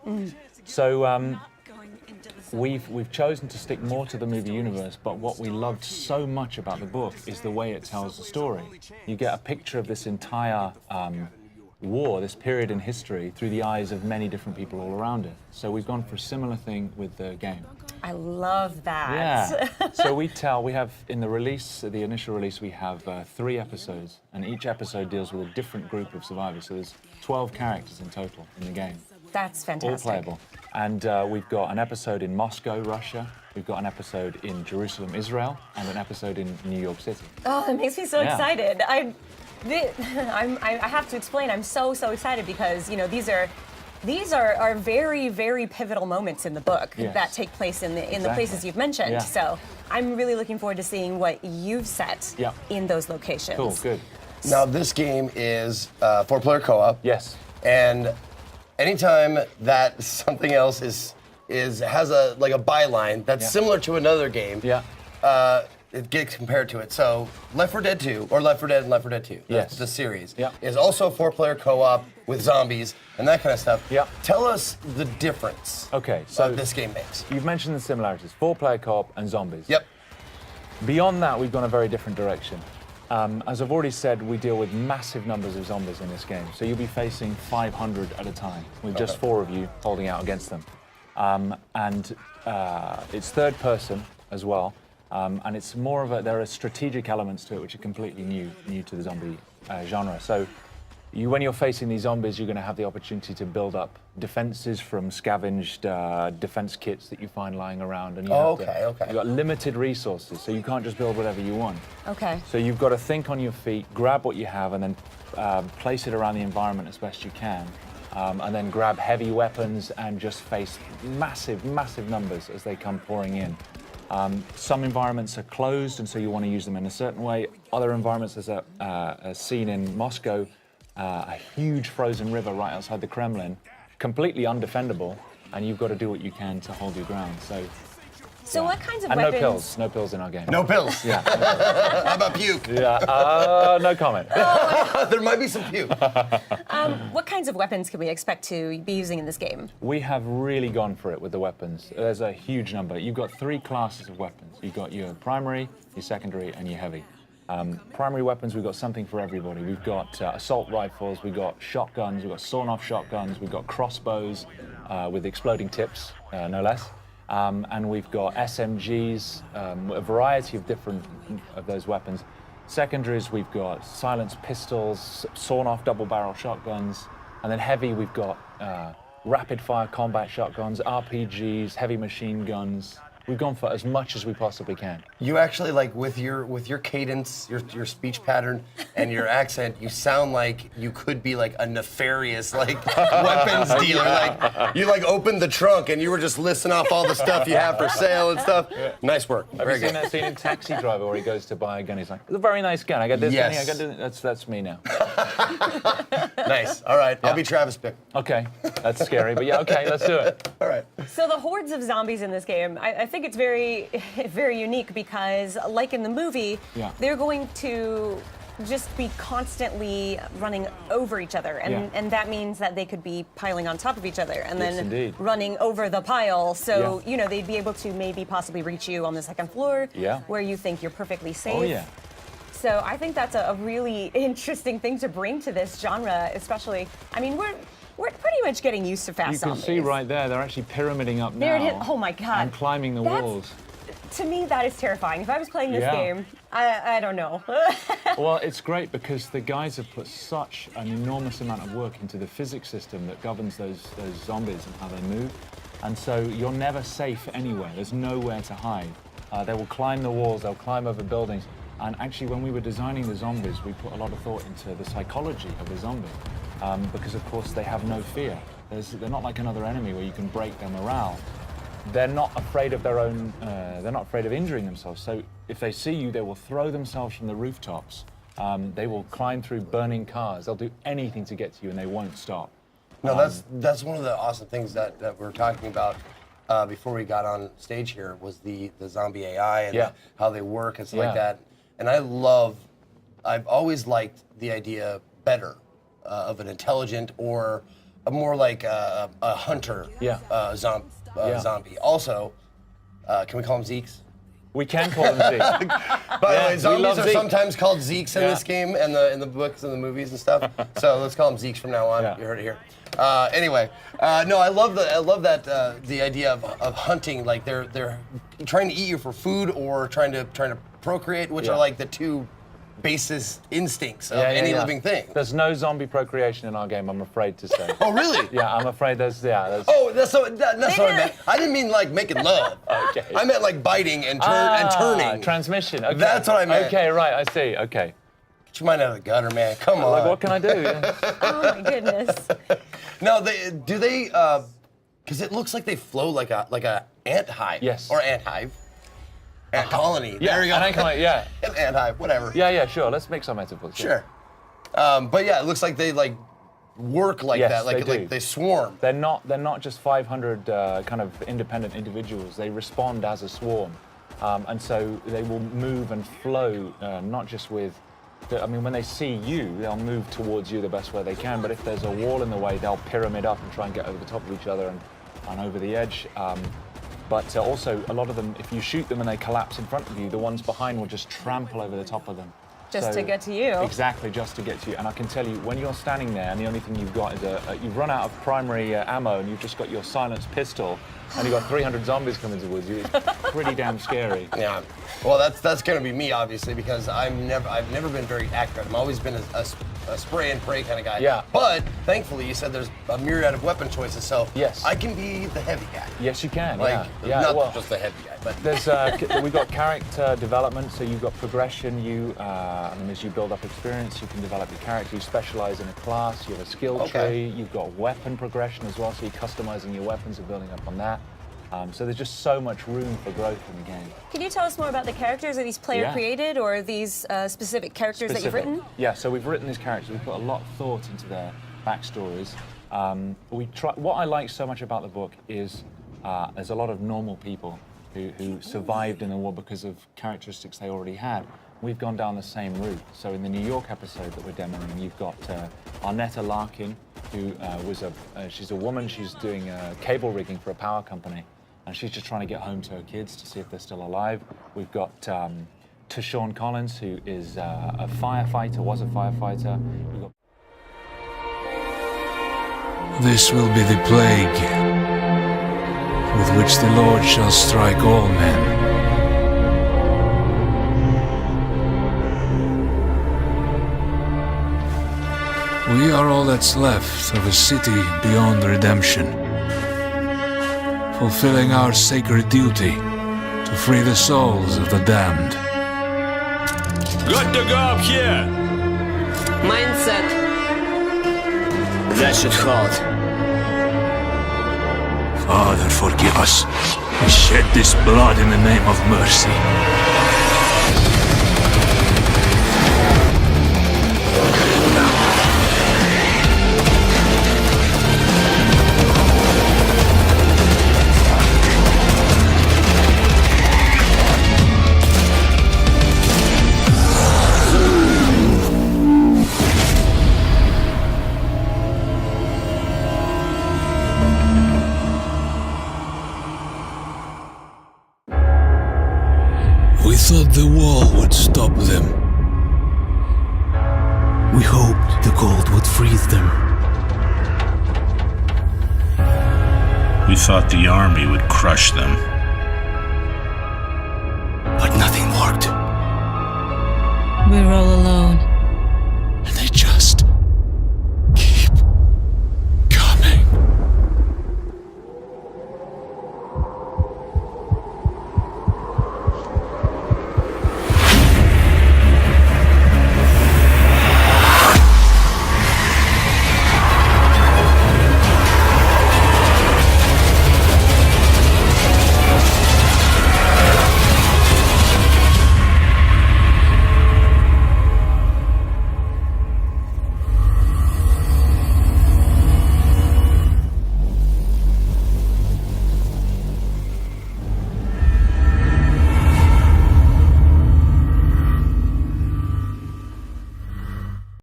know. So we've chosen to stick more to the movie universe, but what we loved so much about the book is the way it tells the story. You get a picture of this entire war, this period in history, through the eyes of many different people all around it. So we've gone for a similar thing with the game. I love that. Yeah. So we have, in the release, the initial release, we have 3 episodes, and each episode deals with a different group of survivors. So there's 12 characters in total in the game. That's fantastic. All playable. And we've got an episode in Moscow, Russia. We've got an episode in Jerusalem, Israel, and an episode in New York City. Oh, that makes me so excited. I have to explain. I'm so excited because these are very, very pivotal moments in the book that take place in the places you've mentioned. Yeah. So I'm really looking forward to seeing what you've set in those locations. Cool, good. Now this game is 4-player co-op. Yes. And anytime that something else has a byline that's similar to another game, it gets compared to it. So Left 4 Dead 2, or Left 4 Dead and Left 4 Dead 2, the series, is also 4-player co-op with zombies and that kind of stuff. Yeah. Tell us the difference so this game makes. You've mentioned the similarities, 4-player co-op and zombies. Yep. Beyond that, we've gone a very different direction. As I've already said, we deal with massive numbers of zombies in this game. So you'll be facing 500 at a time, with just 4 of you holding out against them. It's third person as well. And it's more of there are strategic elements to it which are completely new to the zombie genre. So when you're facing these zombies, you're going to have the opportunity to build up defenses from scavenged defense kits that you find lying around. And you've got limited resources, so you can't just build whatever you want. Okay. So you've got to think on your feet, grab what you have, and then place it around the environment as best you can. And then grab heavy weapons and just face massive numbers as they come pouring in. Some environments are closed, and so you want to use them in a certain way. Other environments, there's a scene in Moscow, a huge frozen river right outside the Kremlin, completely undefendable, and you've got to do what you can to hold your ground. So what kinds of and weapons? no pills in our game. No pills. Yeah. How about puke? Yeah. No comment. There might be some puke. What kinds of weapons can we expect to be using in this game? We have really gone for it with the weapons. There's a huge number. You've got 3 classes of weapons. You've got your primary, your secondary, and your heavy. Primary weapons, we've got something for everybody. We've got assault rifles, we've got shotguns, we've got sawn-off shotguns, we've got crossbows with exploding tips, no less. And we've got SMGs, a variety of different of those weapons. Secondaries, we've got silenced pistols, sawn-off double-barrel shotguns, and then heavy, we've got rapid-fire combat shotguns, RPGs, heavy machine guns. We've gone for as much as we possibly can. You actually, with your cadence, your speech pattern, and your accent, you sound like you could be a nefarious weapons dealer. You opened the trunk and you were just listing off all the stuff you have for sale and stuff. Yeah. Nice work. Have you seen that scene in Taxi Driver where he goes to buy a gun? He's like, "It's a very nice gun. I got this gun. I got this." That's me now. Nice. All right. I'll be Travis Bickle. Okay. That's scary, but yeah. Okay. Let's do it. All right. So the hordes of zombies in this game, I think it's very, very unique because, like in the movie, they're going to just be constantly running over each other, and that means that they could be piling on top of each other and then running over the pile. So they'd be able to maybe possibly reach you on the second floor, where you think you're perfectly safe. Oh yeah. So I think that's a really interesting thing to bring to this genre, especially. I mean, we're pretty much getting used to fast zombies. You can see right there, they're actually pyramiding up There now. it is. Oh my God. And climbing the walls. To me, that is terrifying. If I was playing this game, I don't know. Well, it's great because the guys have put such an enormous amount of work into the physics system that governs those zombies and how they move. And so you're never safe anywhere. There's nowhere to hide. They will climb the walls, they'll climb over buildings. And actually, when we were designing the zombies, we put a lot of thought into the psychology of the zombie. Because, of course, they have no fear. They're not like another enemy where you can break their morale. They're not afraid of their own, they're not afraid of injuring themselves. So if they see you, they will throw themselves from the rooftops. They will climb through burning cars. They'll do anything to get to you, and they won't stop. No, that's one of the awesome things that we're talking about before we got on stage here was the zombie AI and how they work and stuff like that. And I've always liked the idea better of an intelligent or more like a hunter zombie. Also, can we call them Zeeks? We can call them Zeeks. By the way, zombies are sometimes called Zeeks in this game and in the books and the movies and stuff. So let's call them Zeeks from now on. You heard it here. Anyway, no, I love that the idea of hunting. Like they're trying to eat you for food or trying to procreate, which are like the two basis instincts of any living thing. There's no zombie procreation in our game, I'm afraid to say. Oh, really? Yeah, I'm afraid there's. Oh, that's what I meant. I didn't mean like making love. Okay. I meant like biting and turning. Transmission. Okay. That's what I meant. Okay, right. I see. Okay. Get your mind out of the gutter, man. Come on. Like, what can I do? Oh my goodness. No, they because it looks like they flow like a ant hive. Yes. Or ant hive. Ant colony. Yeah, there you go. an ant colony, yeah. An ant hive, whatever. Yeah, sure. Let's make some metaphors. Sure. But yeah, it looks like they like work like that. Like they swarm. They're not just 500 kind of independent individuals. They respond as a swarm, and so they will move and flow, not just with. When they see you, they'll move towards you the best way they can. But if there's a wall in the way, they'll pyramid up and try and get over the top of each other and over the edge. But also, a lot of them, if you shoot them and they collapse in front of you, the ones behind will just trample over the top of them. Just to get to you. Exactly, just to get to you. And I can tell you, when you're standing there and the only thing you've got is you've run out of primary ammo and you've just got your silenced pistol and you've got 300 zombies coming towards you, it's pretty damn scary. Yeah. Well, that's going to be me, obviously, because I've never been very accurate. I've always been a spray and pray kind of guy. Yeah. But thankfully, you said there's a myriad of weapon choices, so yes. I can be the heavy guy. Yes, you can. Like, yeah. Not just the heavy guy, but there's we've got character development, so you've got progression. As you build up experience, you can develop your character. You specialize in a class. You have a skill tree. You've got weapon progression as well, so you're customizing your weapons and building up on that. So there's just so much room for growth in the game. Can you tell us more about the characters? Are these player created or are these specific characters that you've written? Yeah, so we've written these characters. We've put a lot of thought into their backstories. What I like so much about the book is there's a lot of normal people who survived in the war because of characteristics they already had. We've gone down the same route. So in the New York episode that we're demoing, you've got Arnetta Larkin, who she's a woman. She's doing cable rigging for a power company. And she's just trying to get home to her kids to see if they're still alive. We've got Tashawn Collins, who is a firefighter, was a firefighter. We've got This will be the plague with which the Lord shall strike all men. We are all that's left of a city beyond redemption, fulfilling our sacred duty to free the souls of the damned. Good to go up here! Mindset. That should hold. Father, forgive us. We shed this blood in the name of mercy. We thought the wall would stop them. We hoped the cold would freeze them. We thought the army would crush them. But nothing worked. We're all alone.